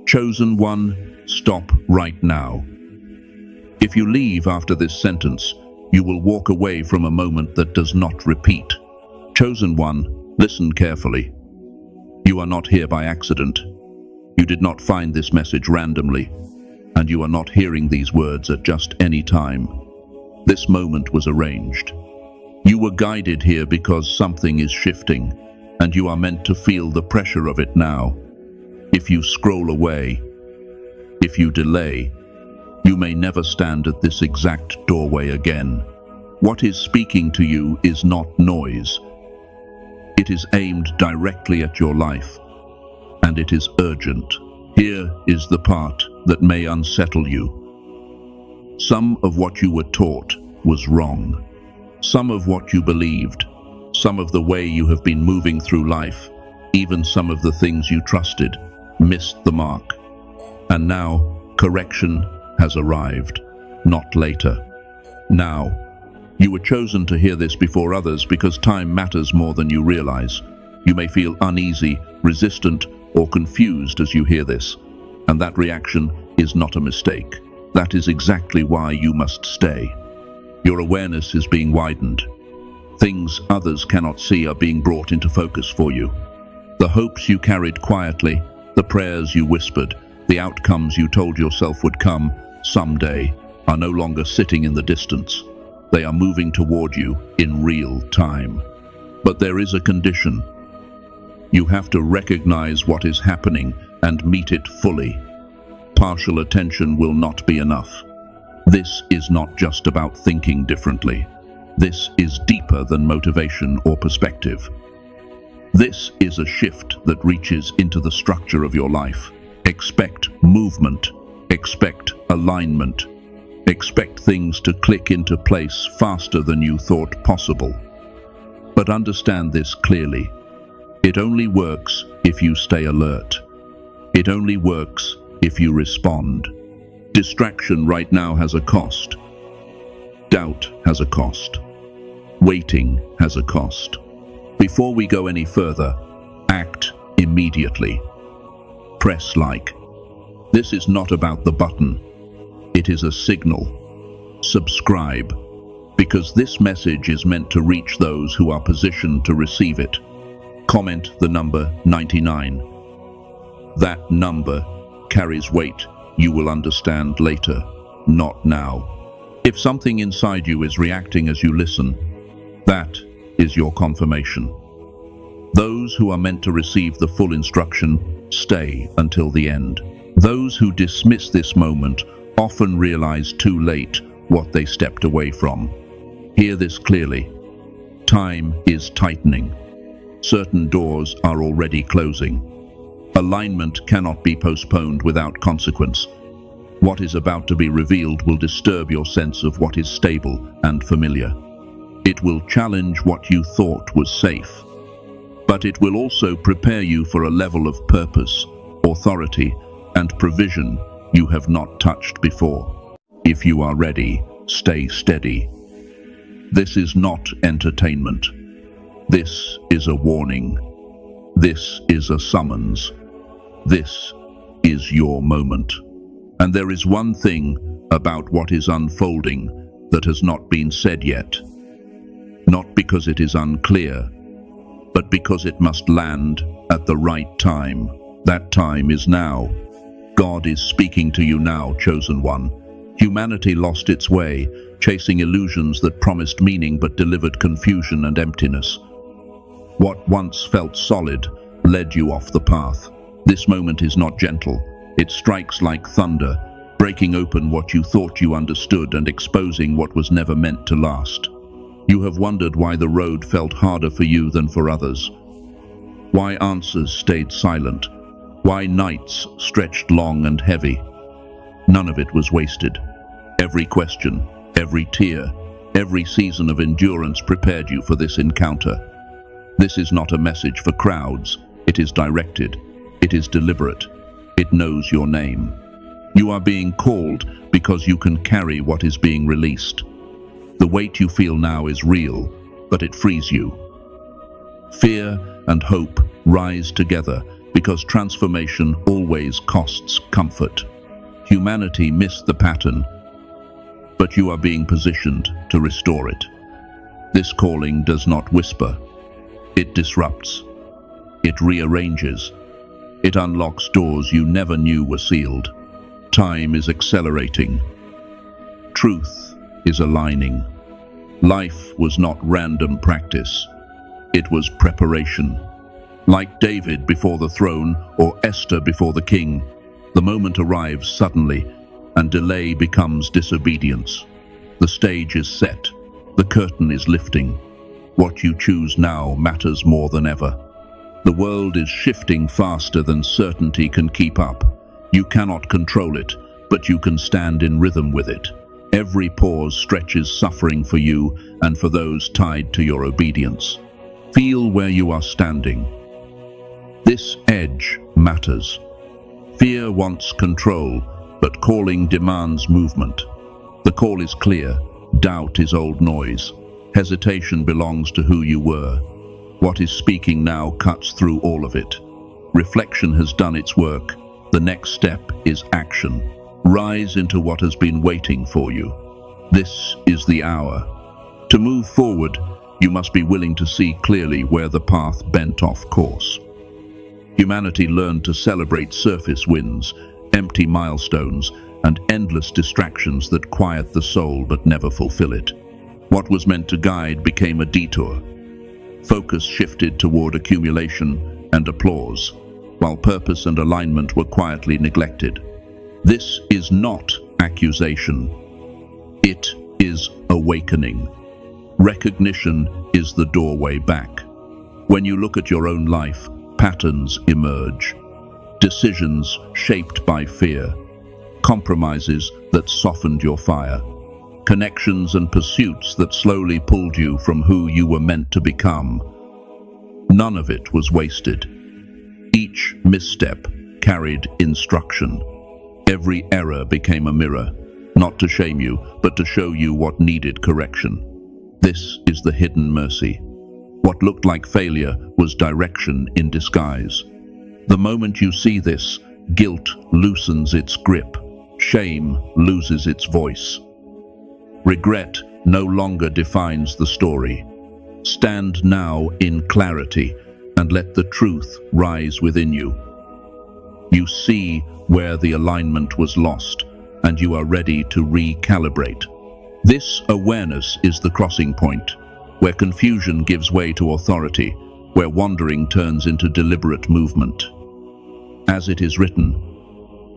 Chosen one, stop right now. If you leave after this sentence, you will walk away from a moment that does not repeat. Chosen one, listen carefully. You are not here by accident. You did not find this message randomly, and you are not hearing these words at just any time. This moment was arranged. You were guided here because something is shifting, and you are meant to feel the pressure of it now. If you scroll away, if you delay, you may never stand at this exact doorway again. What is speaking to you is not noise. It is aimed directly at your life, and it is urgent. Here is the part that may unsettle you. Some of what you were taught was wrong. Some of what you believed, some of the way you have been moving through life, even some of the things you trusted, missed the mark. And now, correction has arrived, not later. Now, you were chosen to hear this before others because time matters more than you realize. You may feel uneasy, resistant, or confused as you hear this, and that reaction is not a mistake. That is exactly why you must stay. Your awareness is being widened. Things others cannot see are being brought into focus for you. The hopes you carried quietly, the prayers you whispered, the outcomes you told yourself would come someday are no longer sitting in the distance. They are moving toward you in real time. But there is a condition. You have to recognize what is happening and meet it fully. Partial attention will not be enough. This is not just about thinking differently. This is deeper than motivation or perspective. This is a shift that reaches into the structure of your life. Expect movement. Expect alignment. Expect things to click into place faster than you thought possible. But understand this clearly. It only works if you stay alert. It only works if you respond. Distraction right now has a cost. Doubt has a cost. Waiting has a cost. Before we go any further, act immediately. Press like. This is not about the button. It is a signal. Subscribe, because this message is meant to reach those who are positioned to receive it. Comment the number 99. That number carries weight. You will understand later, not now. If something inside you is reacting as you listen, that is your confirmation. Those who are meant to receive the full instruction stay until the end. Those who dismiss this moment often realize too late what they stepped away from. Hear this clearly. Time is tightening. Certain doors are already closing. Alignment cannot be postponed without consequence. What is about to be revealed will disturb your sense of what is stable and familiar. It will challenge what you thought was safe. But it will also prepare you for a level of purpose, authority, and provision you have not touched before. If you are ready, stay steady. This is not entertainment. This is a warning. This is a summons. This is your moment. And there is one thing about what is unfolding that has not been said yet. Not because it is unclear, but because it must land at the right time. That time is now. God is speaking to you now, chosen one. Humanity lost its way, chasing illusions that promised meaning but delivered confusion and emptiness. What once felt solid led you off the path. This moment is not gentle. It strikes like thunder, breaking open what you thought you understood and exposing what was never meant to last. You have wondered why the road felt harder for you than for others. Why answers stayed silent. Why nights stretched long and heavy. None of it was wasted. Every question, every tear, every season of endurance prepared you for this encounter. This is not a message for crowds. It is directed. It is deliberate. It knows your name. You are being called because you can carry what is being released. The weight you feel now is real, but it frees you. Fear and hope rise together because transformation always costs comfort. Humanity missed the pattern, but you are being positioned to restore it. This calling does not whisper. It disrupts. It rearranges. It unlocks doors you never knew were sealed. Time is accelerating. Truth is aligning. Life was not random practice. It was preparation. Like David before the throne or Esther before the king, the moment arrives suddenly and delay becomes disobedience. The stage is set. The curtain is lifting. What you choose now matters more than ever. The world is shifting faster than certainty can keep up. You cannot control it, but you can stand in rhythm with it. Every pause stretches suffering for you and for those tied to your obedience. Feel where you are standing. This edge matters. Fear wants control, but calling demands movement. The call is clear. Doubt is old noise. Hesitation belongs to who you were. What is speaking now cuts through all of it. Reflection has done its work. The next step is action. Rise into what has been waiting for you. This is the hour. To move forward, you must be willing to see clearly where the path bent off course. Humanity learned to celebrate surface wins, empty milestones, and endless distractions that quiet the soul but never fulfill it. What was meant to guide became a detour. Focus shifted toward accumulation and applause, while purpose and alignment were quietly neglected. This is not accusation. It is awakening. Recognition is the doorway back. When you look at your own life, patterns emerge. Decisions shaped by fear. Compromises that softened your fire. Connections and pursuits that slowly pulled you from who you were meant to become. None of it was wasted. Each misstep carried instruction. Every error became a mirror, not to shame you, but to show you what needed correction. This is the hidden mercy. What looked like failure was direction in disguise. The moment you see this, guilt loosens its grip. Shame loses its voice. Regret no longer defines the story. Stand now in clarity and let the truth rise within you. You see where the alignment was lost, and you are ready to recalibrate. This awareness is the crossing point, where confusion gives way to authority, where wandering turns into deliberate movement. As it is written,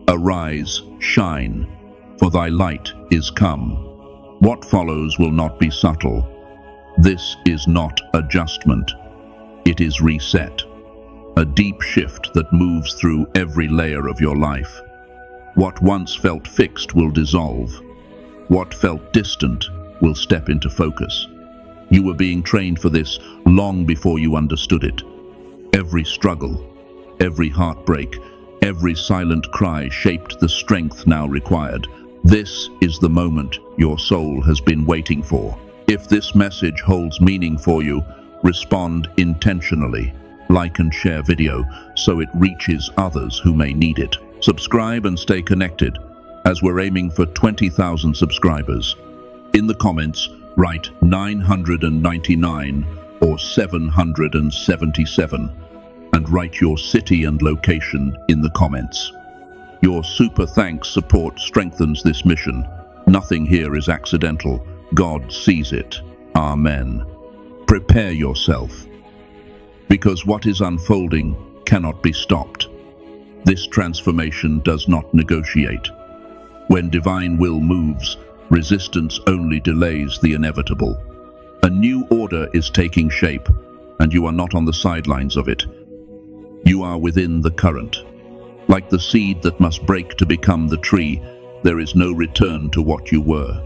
"Arise, shine, for thy light is come." What follows will not be subtle. This is not adjustment. It is reset. A deep shift that moves through every layer of your life. What once felt fixed will dissolve. What felt distant will step into focus. You were being trained for this long before you understood it. Every struggle, every heartbreak, every silent cry shaped the strength now required. This is the moment your soul has been waiting for. If this message holds meaning for you, respond intentionally. Like and share video so it reaches others who may need it. Subscribe and stay connected as we're aiming for 20,000 subscribers. In the comments, write 999 or 777 and write your city and location in the comments. Your super thanks support strengthens this mission. Nothing here is accidental. God sees it. Amen. Prepare yourself, because what is unfolding cannot be stopped. This transformation does not negotiate. When divine will moves, resistance only delays the inevitable. A new order is taking shape, and you are not on the sidelines of it. You are within the current. Like the seed that must break to become the tree, there is no return to what you were.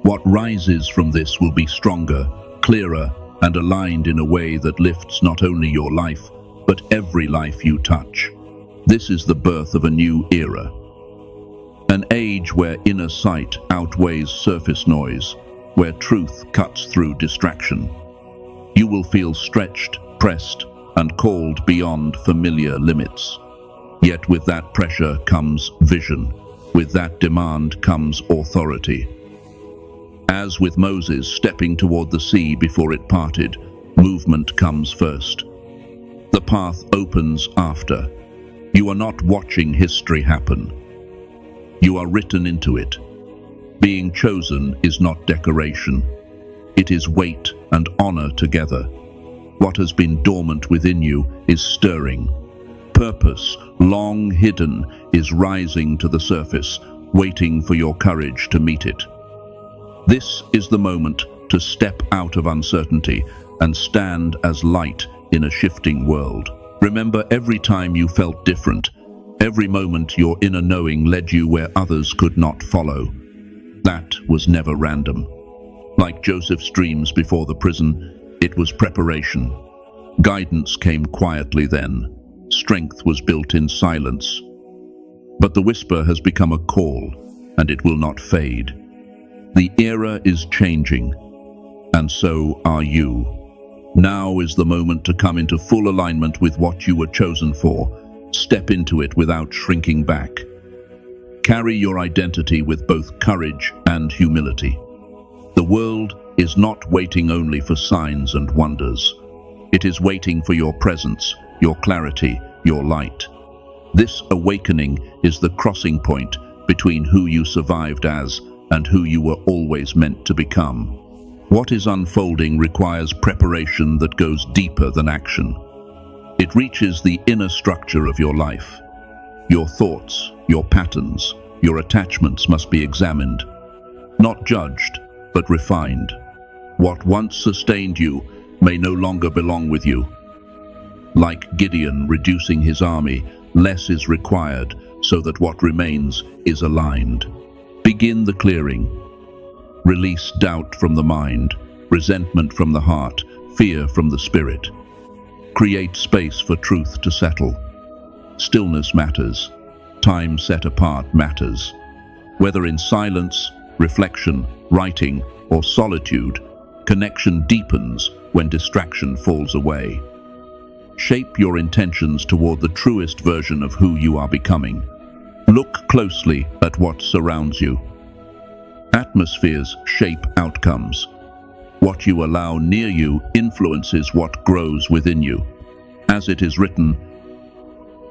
What rises from this will be stronger, clearer, and aligned in a way that lifts not only your life, but every life you touch. This is the birth of a new era. An age where inner sight outweighs surface noise, where truth cuts through distraction. You will feel stretched, pressed, and called beyond familiar limits. Yet with that pressure comes vision. With that demand comes authority. As with Moses stepping toward the sea before it parted, movement comes first. The path opens after. You are not watching history happen. You are written into it. Being chosen is not decoration. It is weight and honor together. What has been dormant within you is stirring. Purpose, long hidden, is rising to the surface, waiting for your courage to meet it. This is the moment to step out of uncertainty and stand as light in a shifting world. Remember, every time you felt different, every moment your inner knowing led you where others could not follow. That was never random. Like Joseph's dreams before the prison, it was preparation. Guidance came quietly then. Strength was built in silence. But the whisper has become a call, and it will not fade. The era is changing, and so are you. Now is the moment to come into full alignment with what you were chosen for. Step into it without shrinking back. Carry your identity with both courage and humility. The world is not waiting only for signs and wonders. It is waiting for your presence, your clarity, your light. This awakening is the crossing point between who you survived as and who you were always meant to become. What is unfolding requires preparation that goes deeper than action. It reaches the inner structure of your life. Your thoughts, your patterns, your attachments must be examined. Not judged, but refined. What once sustained you may no longer belong with you. Like Gideon reducing his army, less is required so that what remains is aligned. Begin the clearing. Release doubt from the mind, resentment from the heart, fear from the spirit. Create space for truth to settle. Stillness matters. Time set apart matters. Whether in silence, reflection, writing, or solitude, connection deepens when distraction falls away. Shape your intentions toward the truest version of who you are becoming. Look closely at what surrounds you. Atmospheres shape outcomes. What you allow near you influences what grows within you. As it is written,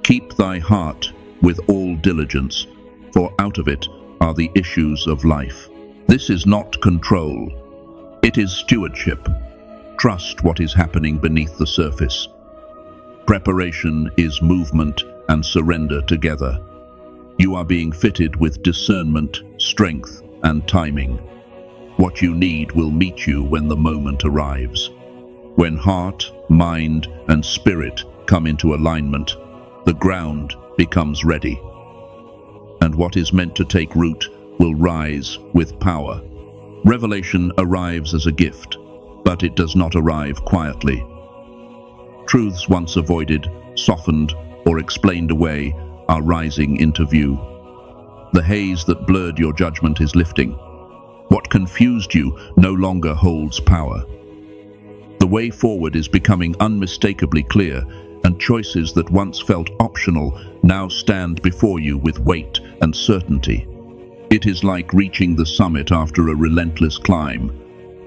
"Keep thy heart with all diligence, for out of it are the issues of life." This is not control. It is stewardship. Trust what is happening beneath the surface. Preparation is movement and surrender together. You are being fitted with discernment, strength, and timing. What you need will meet you when the moment arrives. When heart, mind, and spirit come into alignment, the ground becomes ready. And what is meant to take root will rise with power. Revelation arrives as a gift, but it does not arrive quietly. Truths once avoided, softened, or explained away are rising into view. The haze that blurred your judgment is lifting. What confused you no longer holds power. The way forward is becoming unmistakably clear, and choices that once felt optional now stand before you with weight and certainty. It is like reaching the summit after a relentless climb.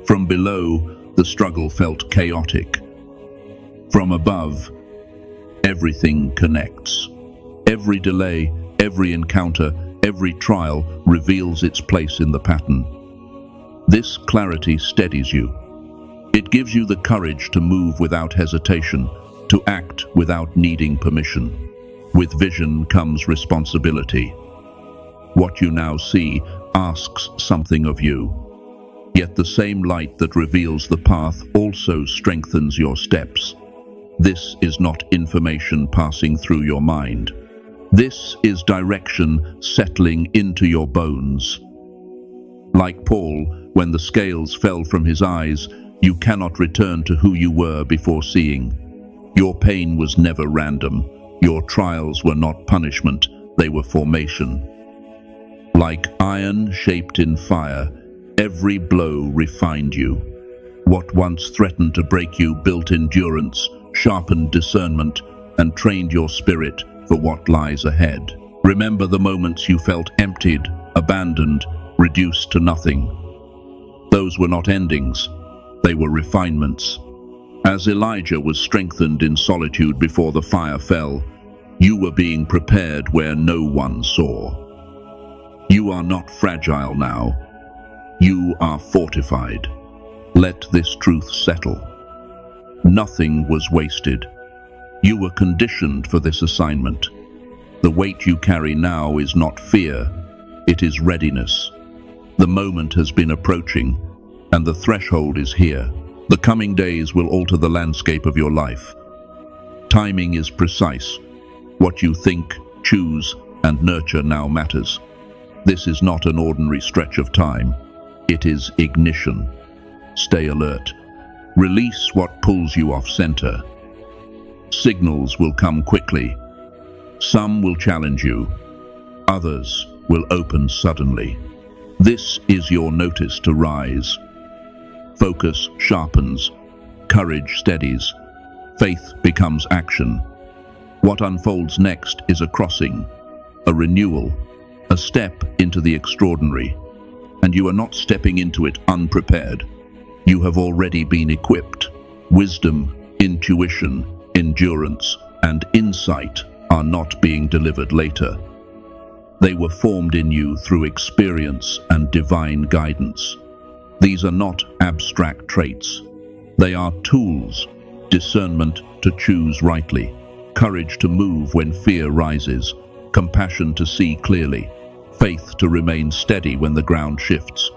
From below, the struggle felt chaotic. From above, everything connects. Every delay, every encounter, every trial reveals its place in the pattern. This clarity steadies you. It gives you the courage to move without hesitation, to act without needing permission. With vision comes responsibility. What you now see asks something of you. Yet the same light that reveals the path also strengthens your steps. This is not information passing through your mind. This is direction settling into your bones. Like Paul, when the scales fell from his eyes, you cannot return to who you were before seeing. Your pain was never random. Your trials were not punishment, they were formation. Like iron shaped in fire, every blow refined you. What once threatened to break you built endurance, sharpened discernment, and trained your spirit for what lies ahead. Remember the moments you felt emptied, abandoned, reduced to nothing. Those were not endings, they were refinements. As Elijah was strengthened in solitude before the fire fell, you were being prepared where no one saw. You are not fragile now. You are fortified. Let this truth settle. Nothing was wasted. You were conditioned for this assignment. The weight you carry now is not fear, it is readiness. The moment has been approaching, and the threshold is here. The coming days will alter the landscape of your life. Timing is precise. What you think, choose, and nurture now matters. This is not an ordinary stretch of time. It is ignition. Stay alert. Release what pulls you off center. Signals will come quickly. Some will challenge you. Others will open suddenly. This is your notice to rise. Focus sharpens. Courage steadies. Faith becomes action. What unfolds next is a crossing, a renewal, a step into the extraordinary. And you are not stepping into it unprepared. You have already been equipped. Wisdom, intuition, endurance, and insight are not being delivered later. They were formed in you through experience and divine guidance. These are not abstract traits. They are tools: discernment to choose rightly, courage to move when fear rises, compassion to see clearly, faith to remain steady when the ground shifts.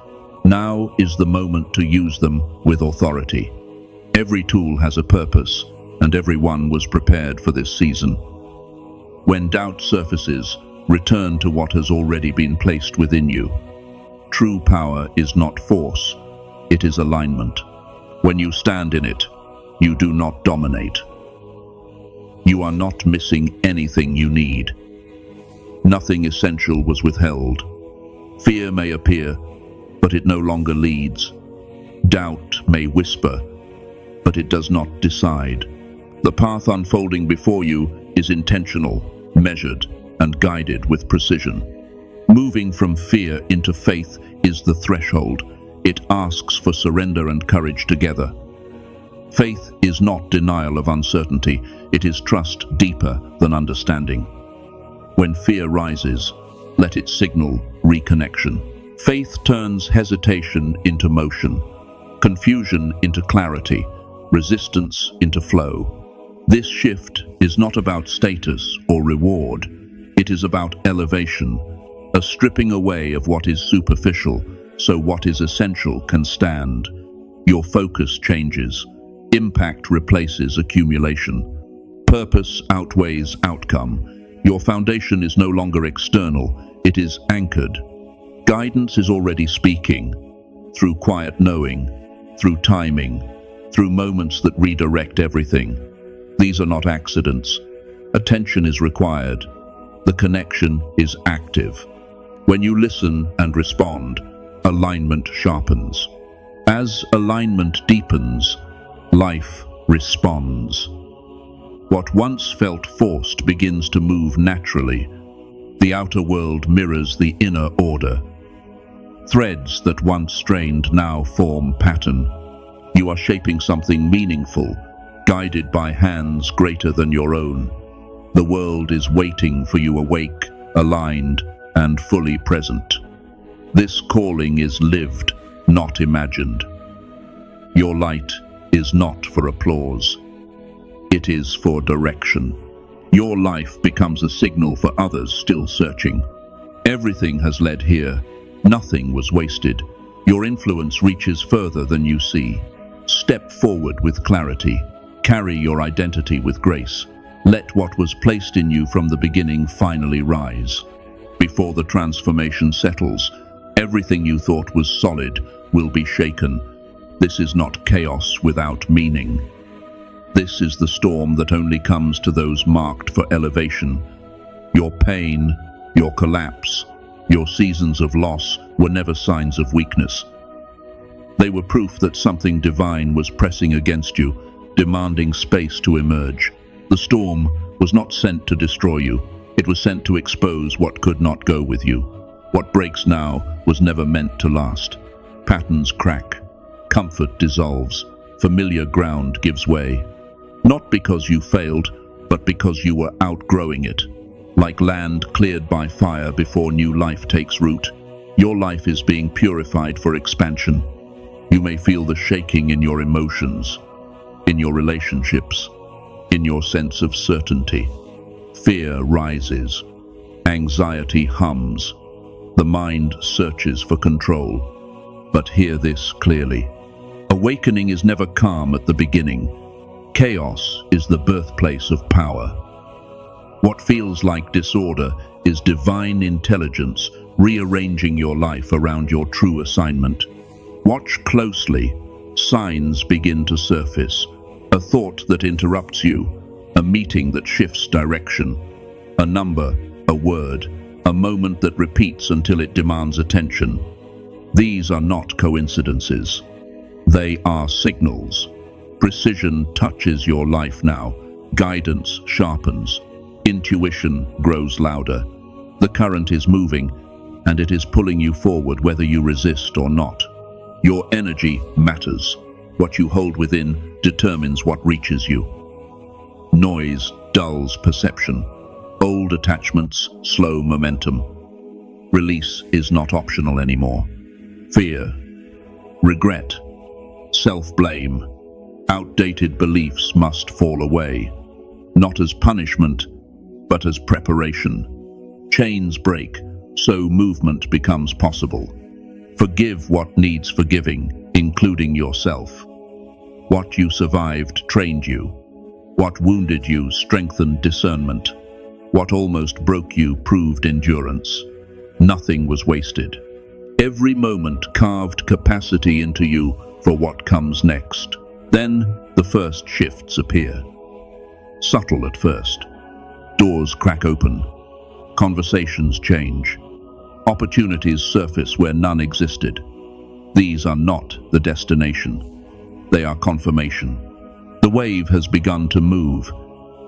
Now is the moment to use them with authority. Every tool has a purpose, and everyone was prepared for this season. When doubt surfaces, return to what has already been placed within you. True power is not force, it is alignment. When you stand in it, you do not dominate. You are not missing anything you need. Nothing essential was withheld. Fear may appear, but it no longer leads. Doubt may whisper, but it does not decide. The path unfolding before you is intentional, measured, and guided with precision. Moving from fear into faith is the threshold. It asks for surrender and courage together. Faith is not denial of uncertainty, it is trust deeper than understanding. When fear rises, let it signal reconnection. Faith turns hesitation into motion, confusion into clarity, resistance into flow. This shift is not about status or reward. It is about elevation, a stripping away of what is superficial so what is essential can stand. Your focus changes. Impact replaces accumulation. Purpose outweighs outcome. Your foundation is no longer external, it is anchored. Guidance is already speaking, through quiet knowing, through timing, through moments that redirect everything. These are not accidents. Attention is required. The connection is active. When you listen and respond, alignment sharpens. As alignment deepens, life responds. What once felt forced begins to move naturally. The outer world mirrors the inner order. Threads that once strained now form pattern. You are shaping something meaningful, guided by hands greater than your own. The world is waiting for you awake, aligned, and fully present. This calling is lived, not imagined. Your light is not for applause. It is for direction. Your life becomes a signal for others still searching. Everything has led here. Nothing was wasted. Your influence reaches further than you see. Step forward with clarity. Carry your identity with grace. Let what was placed in you from the beginning finally rise. Before the transformation settles, everything you thought was solid will be shaken. This is not chaos without meaning. This is the storm that only comes to those marked for elevation. Your pain, your collapse, your seasons of loss were never signs of weakness. They were proof that something divine was pressing against you, demanding space to emerge. The storm was not sent to destroy you. It was sent to expose what could not go with you. What breaks now was never meant to last. Patterns crack. Comfort dissolves. Familiar ground gives way. Not because you failed, but because you were outgrowing it. Like land cleared by fire before new life takes root, your life is being purified for expansion. You may feel the shaking in your emotions, in your relationships, in your sense of certainty. Fear rises. Anxiety hums. The mind searches for control. But hear this clearly. Awakening is never calm at the beginning. Chaos is the birthplace of power. What feels like disorder is divine intelligence rearranging your life around your true assignment. Watch closely. Signs begin to surface. A thought that interrupts you, a meeting that shifts direction, a number, a word, a moment that repeats until it demands attention. These are not coincidences. They are signals. Precision touches your life now. Guidance sharpens. Intuition grows louder. The current is moving, and it is pulling you forward whether you resist or not. Your energy matters. What you hold within determines what reaches you. Noise dulls perception. Old attachments slow momentum. Release is not optional anymore. Fear, regret, self-blame, outdated beliefs must fall away, not as punishment, but as preparation. Chains break, so movement becomes possible. Forgive what needs forgiving, including yourself. What you survived trained you. What wounded you strengthened discernment. What almost broke you proved endurance. Nothing was wasted. Every moment carved capacity into you for what comes next. Then the first shifts appear. Subtle at first. Doors crack open. Conversations change. Opportunities surface where none existed. These are not the destination. They are confirmation. The wave has begun to move.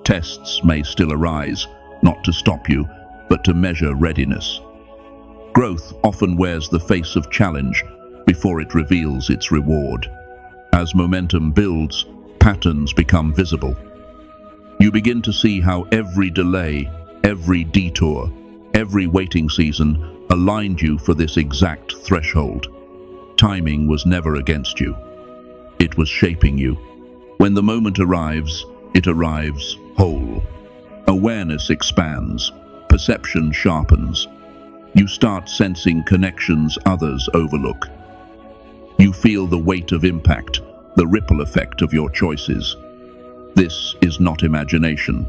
Tests may still arise, not to stop you, but to measure readiness. Growth often wears the face of challenge before it reveals its reward. As momentum builds, patterns become visible. You begin to see how every delay, every detour, every waiting season aligned you for this exact threshold. Timing was never against you. It was shaping you. When the moment arrives, it arrives whole. Awareness expands. Perception sharpens. You start sensing connections others overlook. You feel the weight of impact, the ripple effect of your choices. This is not imagination.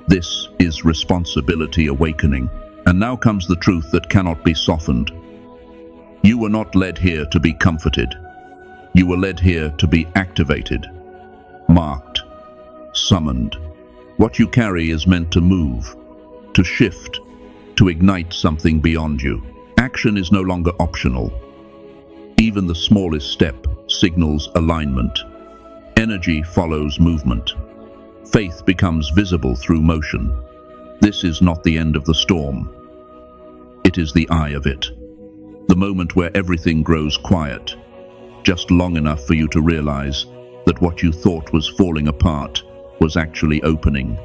This is responsibility awakening. And now comes the truth that cannot be softened. You were not led here to be comforted. You were led here to be activated, marked, summoned. What you carry is meant to move, to shift, to ignite something beyond you. Action is no longer optional. Even the smallest step signals alignment. Energy follows movement. Faith becomes visible through motion. This is not the end of the storm. It is the eye of it. The moment where everything grows quiet, just long enough for you to realize that what you thought was falling apart was actually opening.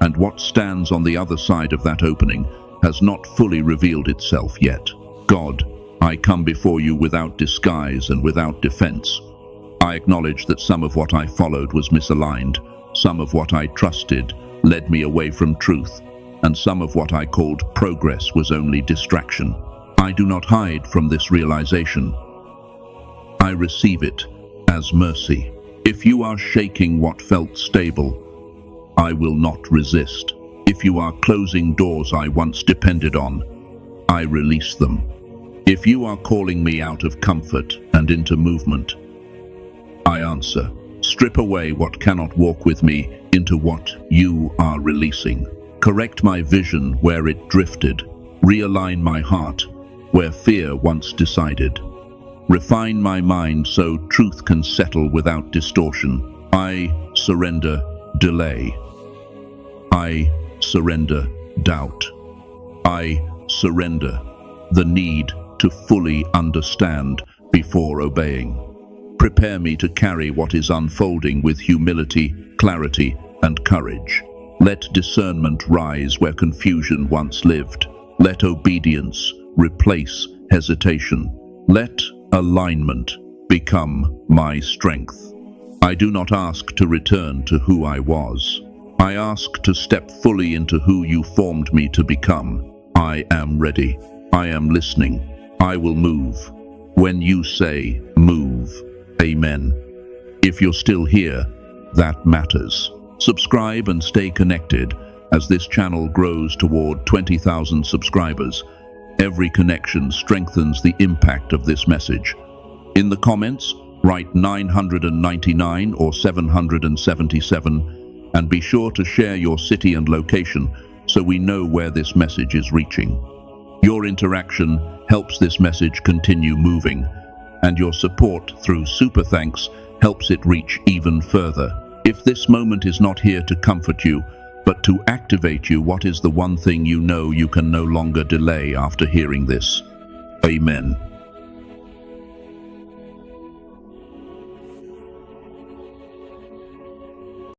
And what stands on the other side of that opening has not fully revealed itself yet. God, I come before you without disguise and without defense. I acknowledge that some of what I followed was misaligned, some of what I trusted led me away from truth, and some of what I called progress was only distraction. I do not hide from this realization. I receive it as mercy. If you are shaking what felt stable, I will not resist. If you are closing doors I once depended on, I release them. If you are calling me out of comfort and into movement, I answer. Strip away what cannot walk with me into what you are releasing. Correct my vision where it drifted. Realign my heart where fear once decided. Refine my mind so truth can settle without distortion. I surrender delay. I surrender doubt. I surrender the need to fully understand before obeying. Prepare me to carry what is unfolding with humility, clarity, and courage. Let discernment rise where confusion once lived. Let obedience replace hesitation. Let alignment become my strength. I do not ask to return to who I was. I ask to step fully into who you formed me to become. I am ready. I am listening. I will move when you say move. Amen. If you're still here, that matters. Subscribe and stay connected as this channel grows toward 20,000 subscribers. Every connection strengthens the impact of this message. In the comments, write 999 or 777 and be sure to share your city and location so we know where this message is reaching. Your interaction helps this message continue moving, and your support through super thanks helps it reach even further. If this moment is not here to comfort you, but to activate you, what is the one thing you know you can no longer delay after hearing this? Amen.